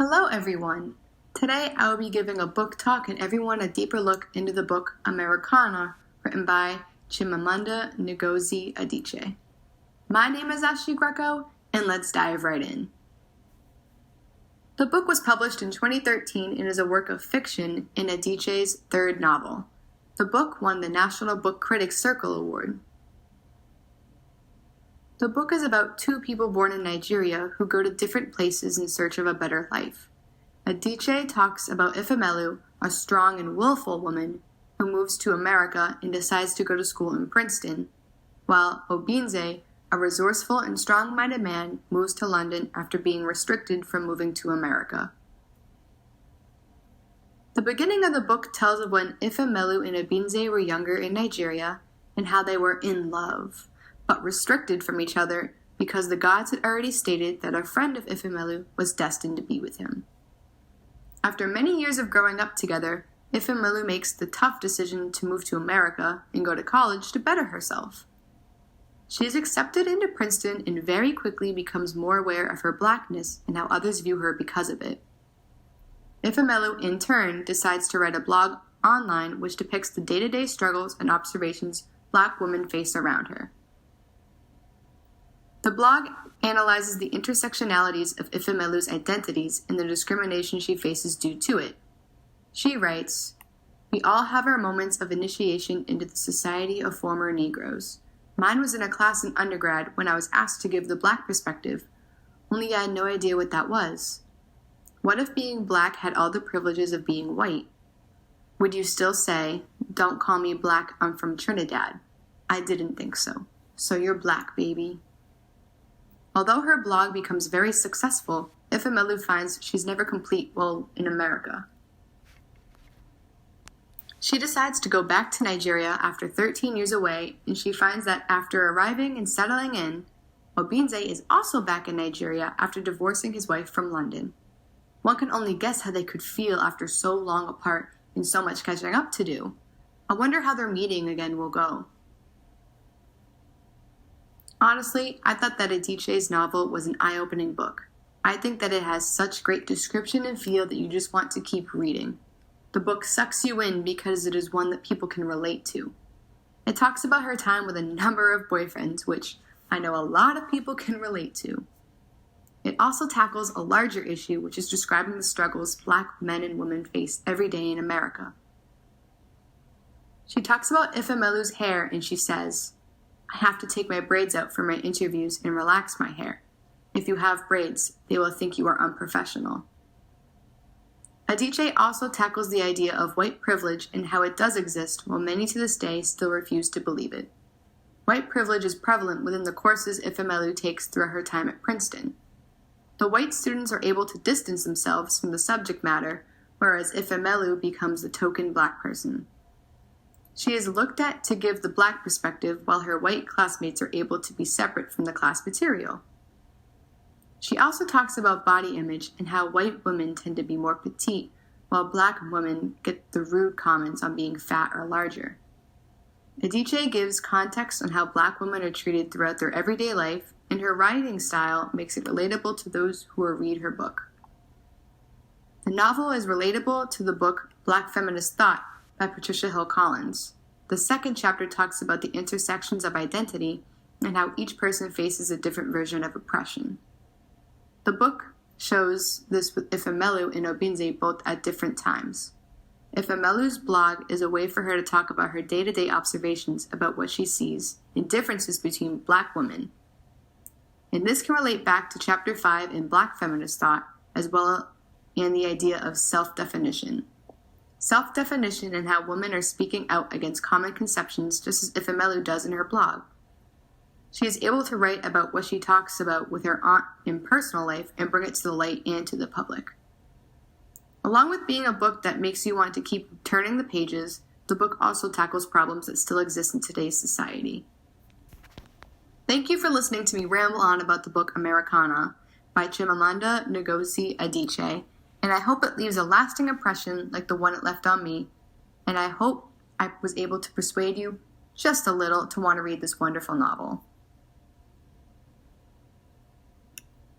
Hello everyone! Today I will be giving a book talk and everyone a deeper look into the book Americanah, written by Chimamanda Ngozi Adichie. My name is Ashley Greco, and let's dive right in. The book was published in 2013 and is a work of fiction in Adichie's third novel. The book won the National Book Critics Circle Award. The book is about two people born in Nigeria who go to different places in search of a better life. Adichie talks about Ifemelu, a strong and willful woman who moves to America and decides to go to school in Princeton, while Obinze, a resourceful and strong-minded man, moves to London after being restricted from moving to America. The beginning of the book tells of when Ifemelu and Obinze were younger in Nigeria and how they were in love, but restricted from each other because the gods had already stated that a friend of Ifemelu was destined to be with him. After many years of growing up together, Ifemelu makes the tough decision to move to America and go to college to better herself. She is accepted into Princeton and very quickly becomes more aware of her blackness and how others view her because of it. Ifemelu, in turn, decides to write a blog online which depicts the day-to-day struggles and observations Black women face around her. The blog analyzes the intersectionalities of Ifemelu's identities and the discrimination she faces due to it. She writes, "We all have our moments of initiation into the society of former Negroes. Mine was in a class in undergrad when I was asked to give the Black perspective, only I had no idea what that was. What if being Black had all the privileges of being white? Would you still say, 'Don't call me Black, I'm from Trinidad'? I didn't think so. So you're Black, baby." Although her blog becomes very successful, Ifemelu finds she's never complete while in America. She decides to go back to Nigeria after 13 years away, and she finds that after arriving and settling in, Obinze is also back in Nigeria after divorcing his wife from London. One can only guess how they could feel after so long apart and so much catching up to do. I wonder how their meeting again will go. Honestly, I thought that Adichie's novel was an eye-opening book. I think that it has such great description and feel that you just want to keep reading. The book sucks you in because it is one that people can relate to. It talks about her time with a number of boyfriends, which I know a lot of people can relate to. It also tackles a larger issue, which is describing the struggles Black men and women face every day in America. She talks about Ifemelu's hair and she says, "I have to take my braids out for my interviews and relax my hair. If you have braids, they will think you are unprofessional." Adichie also tackles the idea of white privilege and how it does exist, while many to this day still refuse to believe it. White privilege is prevalent within the courses Ifemelu takes throughout her time at Princeton. The white students are able to distance themselves from the subject matter, whereas Ifemelu becomes the token Black person. She is looked at to give the Black perspective, while her white classmates are able to be separate from the class material. She also talks about body image and how white women tend to be more petite, while Black women get the rude comments on being fat or larger. Adichie gives context on how Black women are treated throughout their everyday life, and her writing style makes it relatable to those who will read her book. The novel is relatable to the book Black Feminist Thought by Patricia Hill Collins. The second chapter talks about the intersections of identity and how each person faces a different version of oppression. The book shows this with Ifemelu and Obinze both at different times. Ifemelu's blog is a way for her to talk about her day-to-day observations about what she sees and differences between Black women. And this can relate back to Chapter 5 in Black Feminist Thought, as well as the idea of self-definition. Self-definition and how women are speaking out against common conceptions, just as Ifemelu does in her blog. She is able to write about what she talks about with her aunt in personal life and bring it to the light and to the public. Along with being a book that makes you want to keep turning the pages, the book also tackles problems that still exist in today's society. Thank you for listening to me ramble on about the book Americanah by Chimamanda Ngozi Adichie, and I hope it leaves a lasting impression like the one it left on me, and I hope I was able to persuade you just a little to want to read this wonderful novel.